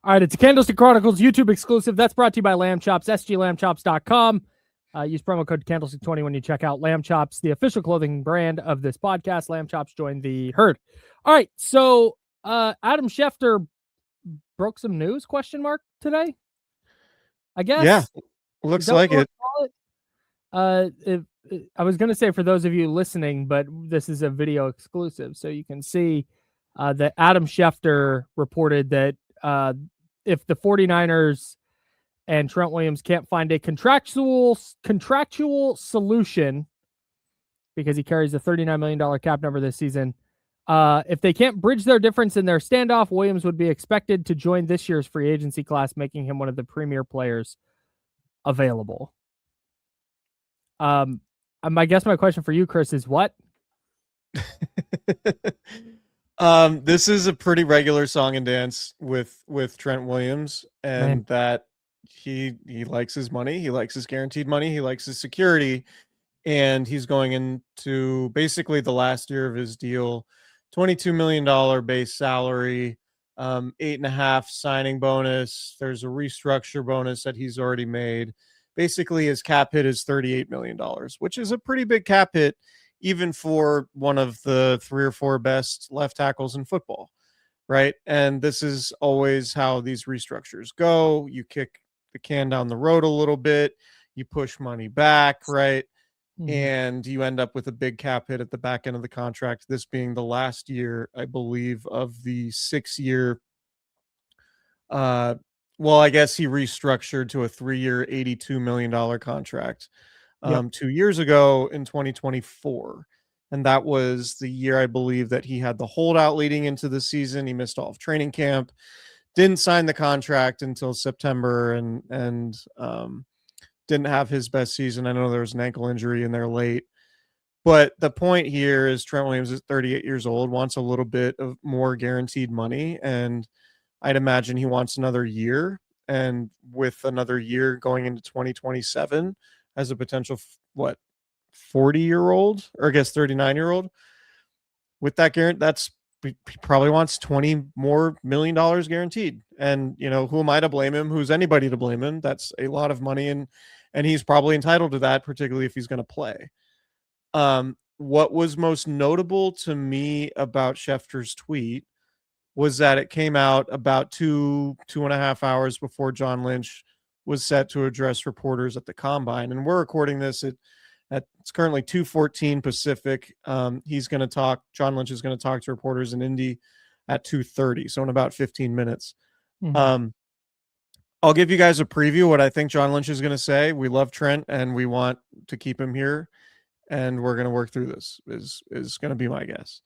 All right, it's a Candlestick Chronicles YouTube exclusive. That's brought to you by Lamb Chops, sglambchops.com. Use promo code Candlestick20 when you check out Lamb Chops, the official clothing brand of this podcast. Lamb Chops joined the herd. All right, so Adam Schefter broke some news, today? I guess. Yeah, looks like it. I was going to say for those of you listening, but this is a video exclusive, so you can see that Adam Schefter reported that if the 49ers and Trent Williams can't find a contractual solution, because he carries a $39 million cap number this season, if they can't bridge their difference in their standoff, Williams would be expected to join this year's free agency class, making him one of the premier players available. I guess my question for you, Chris, is what? This is a pretty regular song and dance with Trent Williams, and that he likes his money, he likes his guaranteed money, he likes his security, and he's going into basically the last year of his deal. $22 million base salary, 8.5 signing bonus. There's a restructure bonus that he's already made. Basically, his cap hit is $38 million, which is a pretty big cap hit, even for one of the 3 or 4 best left tackles in football, right? And this is always how these restructures go. You kick the can down the road a little bit, you push money back, right? And you end up with a big cap hit at the back end of the contract, this being the last year, I believe, of the 6-year well, I guess he restructured to a 3-year, $82 million contract 2 years ago in 2024. And that was the year, I believe, that he had the holdout leading into the season. He missed all of training camp, didn't sign the contract until September, and didn't have his best season. I know there was an ankle injury in there late. But the point here is Trent Williams is 38 years old, wants a little bit of more guaranteed money, and I'd imagine he wants another year, and with another year going into 2027 as a potential, 40-year-old, or I guess 39-year-old, with that guarantee, he probably wants $20 more million guaranteed. And, who am I to blame him? Who's anybody to blame him? That's a lot of money, and he's probably entitled to that, particularly if he's going to play. What was most notable to me about Schefter's tweet was that it came out about 2.5 hours before John Lynch was set to address reporters at the Combine. And we're recording this at it's currently 2:14 Pacific. He's going to talk. John Lynch is going to talk to reporters in Indy at 2:30. So in about 15 minutes. I'll give you guys a preview what I think John Lynch is going to say. We love Trent and we want to keep him here, and we're going to work through this is going to be my guess.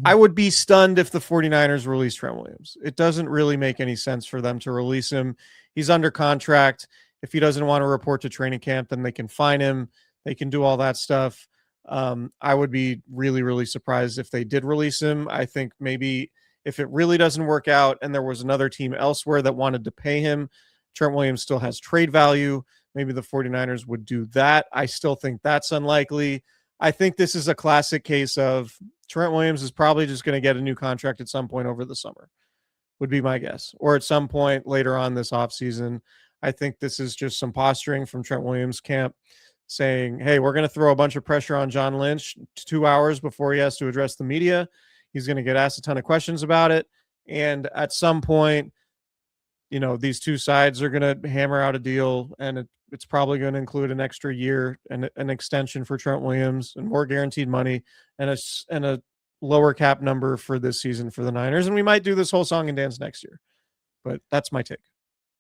I would be stunned if the 49ers release Trent Williams. It doesn't really make any sense for them to release him. He's under contract. If he doesn't want to report to training camp, then they can fine him. They can do all that stuff. I would be really, really surprised if they did release him. I think maybe if it really doesn't work out and there was another team elsewhere that wanted to pay him, Trent Williams still has trade value. Maybe the 49ers would do that. I still think that's unlikely. I think this is a classic case of Trent Williams is probably just going to get a new contract at some point over the summer, would be my guess. Or at some point later on this offseason. I think this is just some posturing from Trent Williams' camp saying, hey, we're going to throw a bunch of pressure on John Lynch 2 hours before he has to address the media. He's going to get asked a ton of questions about it. And at some point, these two sides are going to hammer out a deal, and it's probably going to include an extra year and an extension for Trent Williams and more guaranteed money and a lower cap number for this season for the Niners. And we might do this whole song and dance next year, but that's my take.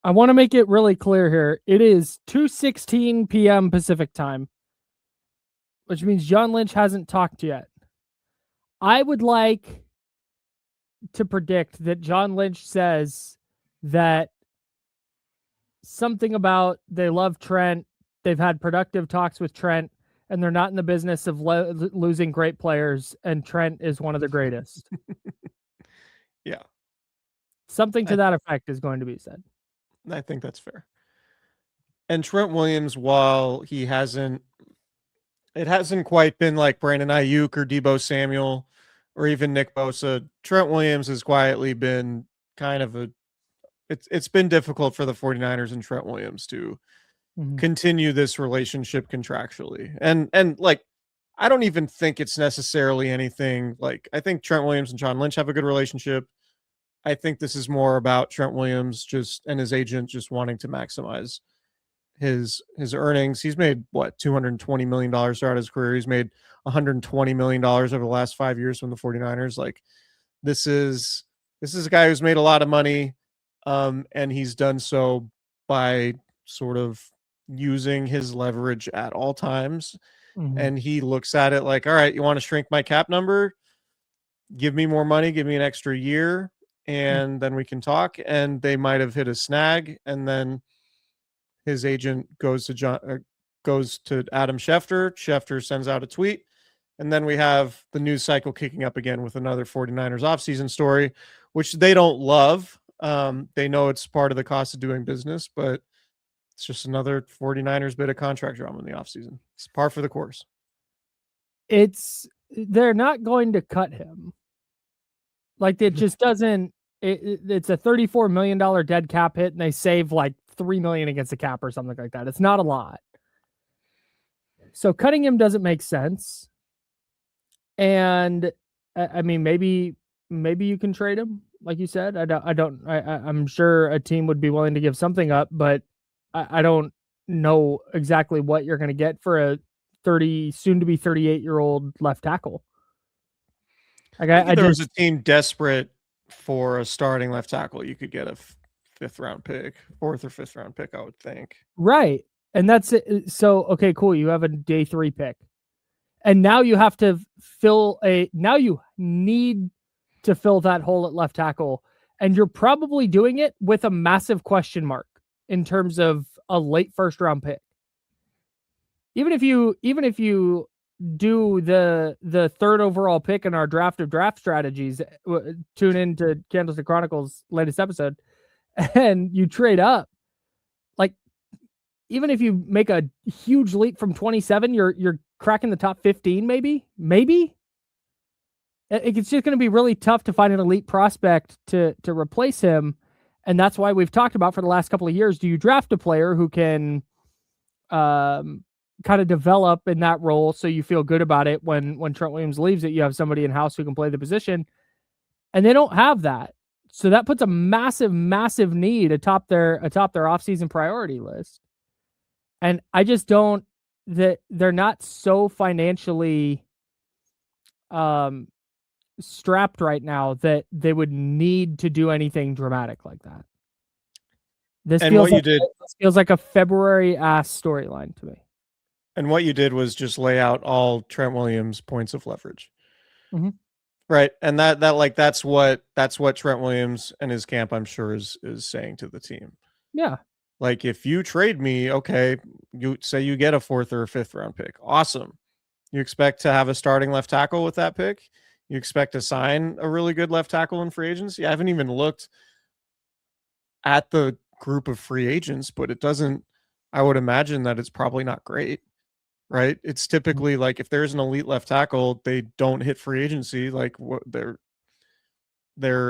I want to make it really clear here. It is 2:16 p.m. Pacific time, which means John Lynch hasn't talked yet. I would like to predict that John Lynch says that something about they love Trent, they've had productive talks with Trent, and they're not in the business of losing great players, and Trent is one of the greatest. Yeah. Something to that effect is going to be said. I think that's fair. And Trent Williams, while it hasn't quite been like Brandon Ayuk or Deebo Samuel or even Nick Bosa, Trent Williams has quietly been kind of it's been difficult for the 49ers and Trent Williams to continue this relationship contractually. And like, I don't even think it's necessarily anything like, I think Trent Williams and John Lynch have a good relationship. I think this is more about Trent Williams and his agent just wanting to maximize his earnings. He's made what, $220 million throughout his career. He's made $120 million over the last 5 years from the 49ers. Like, this is a guy who's made a lot of money. And he's done so by sort of using his leverage at all times. And he looks at it like, all right, you want to shrink my cap number? Give me more money, give me an extra year, and then we can talk. And they might have hit a snag, and then his agent goes to Adam Schefter. Schefter sends out a tweet, and then we have the news cycle kicking up again with another 49ers offseason story, which they don't love. They know it's part of the cost of doing business, but it's just another 49ers bit of contract drama in the offseason. It's par for the course. They're not going to cut him. Like, it just doesn't. It's a $34 million dead cap hit, and they save like $3 million against the cap or something like that. It's not a lot. So cutting him doesn't make sense. And I mean, maybe you can trade him, like you said. I'm sure a team would be willing to give something up, but I don't know exactly what you're going to get for a soon to be 38-year-old left tackle. Like, there was a team desperate for a starting left tackle. You could get a fourth or fifth round pick, I would think. Right. And that's it. So, okay, cool. You have a day 3 pick. And now you have to now you need to fill that hole at left tackle. And you're probably doing it with a massive question mark in terms of a late first round pick. Even if you do the third overall pick in our draft of draft strategies, tune into Candlestick Chronicles latest episode, and you trade up, like, even if you make a huge leap from 27, you're cracking the top 15, maybe. It's just going to be really tough to find an elite prospect to replace him. And that's why we've talked about for the last couple of years, do you draft a player who can kind of develop in that role so you feel good about it when Trent Williams leaves it, you have somebody in-house who can play the position. And they don't have that. So that puts a massive, massive need atop their offseason priority list. And I just don't, that they're not so financially strapped right now that they would need to do anything dramatic like that. This feels like a February ass storyline to me. And what you did was just lay out all Trent Williams points of leverage. Right. And that's what Trent Williams and his camp, I'm sure, is saying to the team. Yeah. Like, if you trade me, okay, you say you get a fourth or a fifth round pick. Awesome. You expect to have a starting left tackle with that pick? You expect to sign a really good left tackle in free agency? I haven't even looked at the group of free agents, but I would imagine that it's probably not great, right? It's typically like, if there's an elite left tackle, they don't hit free agency. Like, what they're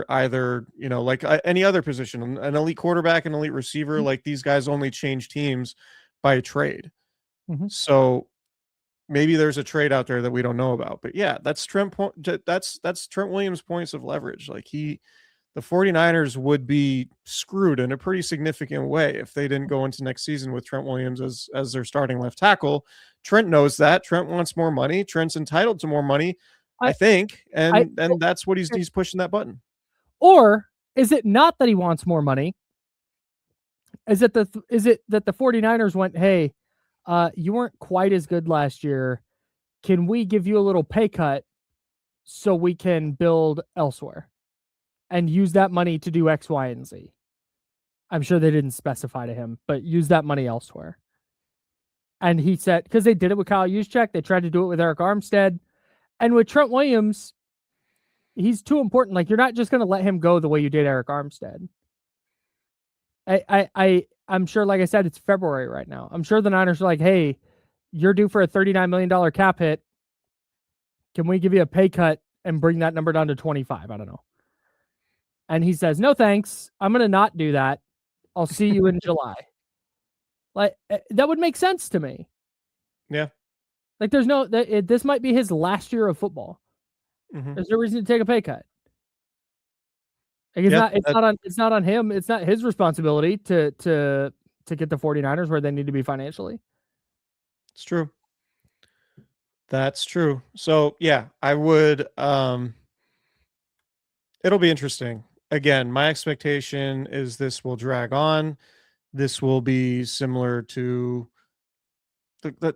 either, like any other position, an elite quarterback, an elite receiver, like, these guys only change teams by trade. So maybe there's a trade out there that we don't know about, but yeah, that's Trent Williams' points of leverage. Like, the 49ers would be screwed in a pretty significant way if they didn't go into next season with Trent Williams as their starting left tackle. Trent knows that. Trent wants more money. Trent's entitled to more money, I think, and that's what he's pushing that button. Or is it not that he wants more money? Is it that the 49ers went, hey, you weren't quite as good last year. Can we give you a little pay cut so we can build elsewhere and use that money to do X, Y, and Z? I'm sure they didn't specify to him, but use that money elsewhere. And he said, because they did it with Kyle Juszczyk, they tried to do it with Eric Armstead. And with Trent Williams, he's too important. Like, you're not just going to let him go the way you did Eric Armstead. I'm sure, like I said, it's February right now. I'm sure the Niners are like, hey, you're due for a $39 million cap hit. Can we give you a pay cut and bring that number down to 25? I don't know. and he says, no, thanks, I'm going to not do that. I'll see you in July. Like, that would make sense to me. Yeah. Like, this might be his last year of football. Mm-hmm. There's no reason to take a pay cut. Like, it's not on him. It's not his responsibility to get the 49ers where they need to be financially. It's true. That's true. So yeah, I would, it'll be interesting. Again, my expectation is this will drag on. This will be similar to the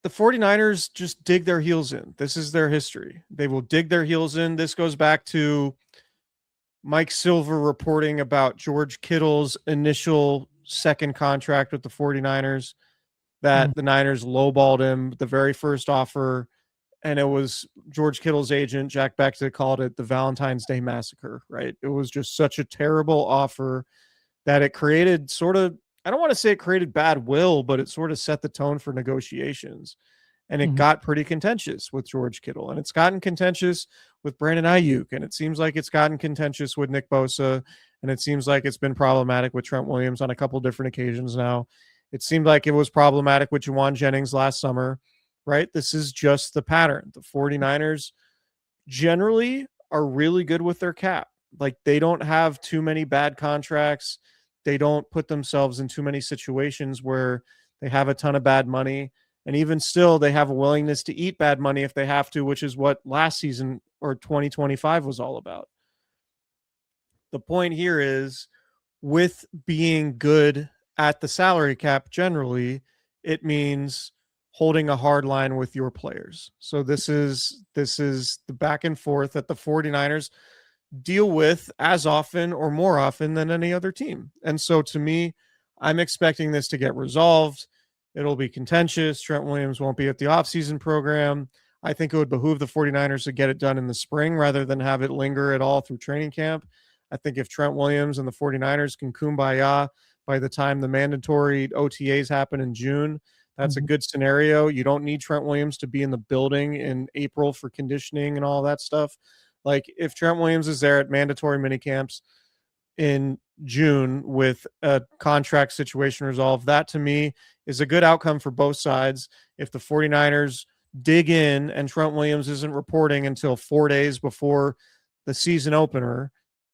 49ers just dig their heels in. This is their history. They will dig their heels in. This goes back to Mike Silver reporting about George Kittle's initial second contract with the 49ers, that the Niners lowballed him, the very first offer. And it was George Kittle's agent, Jack Beck, that called it the Valentine's Day Massacre, right? It was just such a terrible offer that it created sort of, I don't want to say it created bad will, but it sort of set the tone for negotiations. And it got pretty contentious with George Kittle. And it's gotten contentious with Brandon Ayuk. And it seems like it's gotten contentious with Nick Bosa. And it seems like it's been problematic with Trent Williams on a couple different occasions now. It seemed like it was problematic with Juwan Jennings last summer, right? This is just the pattern. The 49ers generally are really good with their cap. Like, they don't have too many bad contracts. They don't put themselves in too many situations where they have a ton of bad money. And even still, they have a willingness to eat bad money if they have to, which is what last season or 2025 was all about. The point here is, with being good at the salary cap generally, it means holding a hard line with your players. So this is the back and forth that the 49ers deal with as often or more often than any other team. And so to me, I'm expecting this to get resolved. It'll be contentious. Trent Williams won't be at the offseason program. I think it would behoove the 49ers to get it done in the spring rather than have it linger at all through training camp. I think if Trent Williams and the 49ers can kumbaya by the time the mandatory OTAs happen in June, that's a good scenario. You don't need Trent Williams to be in the building in April for conditioning and all that stuff. Like, if Trent Williams is there at mandatory minicamps in June with a contract situation resolved, that to me is a good outcome for both sides. If the 49ers dig in and Trent Williams isn't reporting until 4 days before the season opener,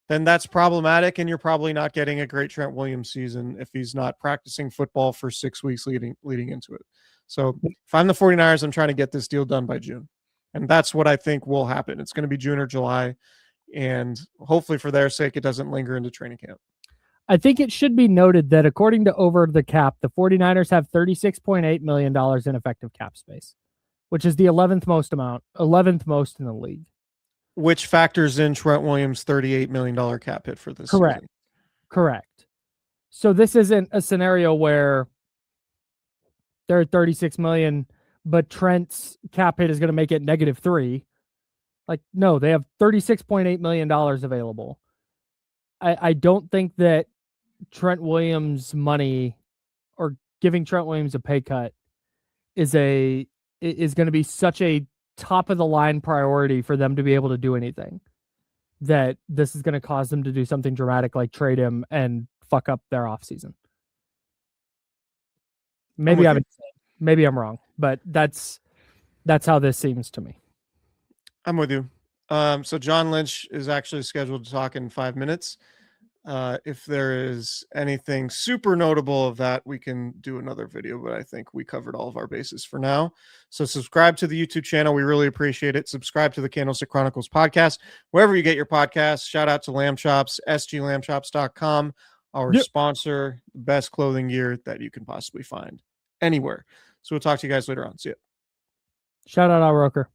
then that's problematic, and you're probably not getting a great Trent Williams season if he's not practicing football for 6 weeks leading into it. So if I'm the 49ers, I'm trying to get this deal done by June. And that's what I think will happen. It's going to be June or July. And hopefully for their sake, it doesn't linger into training camp. I think it should be noted that according to Over the Cap, the 49ers have $36.8 million in effective cap space, which is the 11th most in the league. Which factors in Trent Williams' $38 million cap hit for this season. Correct. So this isn't a scenario where they're at $36 million, but Trent's cap hit is going to make it -3. Like, no, they have $36.8 million available. I don't think that Trent Williams' money or giving Trent Williams a pay cut is going to be such a top of the line priority for them to be able to do anything, that this is going to cause them to do something dramatic like trade him and fuck up their offseason. Maybe I'm wrong, but that's how this seems to me. I'm with you. So John Lynch is actually scheduled to talk in 5 minutes. If there is anything super notable of that, we can do another video, but I think we covered all of our bases for now. So subscribe to the YouTube channel. We really appreciate it. Subscribe to the Candlestick Chronicles podcast, wherever you get your podcasts. Shout out to Lamb Chops, sglambchops.com, our sponsor, best clothing gear that you can possibly find anywhere. So we'll talk to you guys later on. See ya. Shout out Al Roker.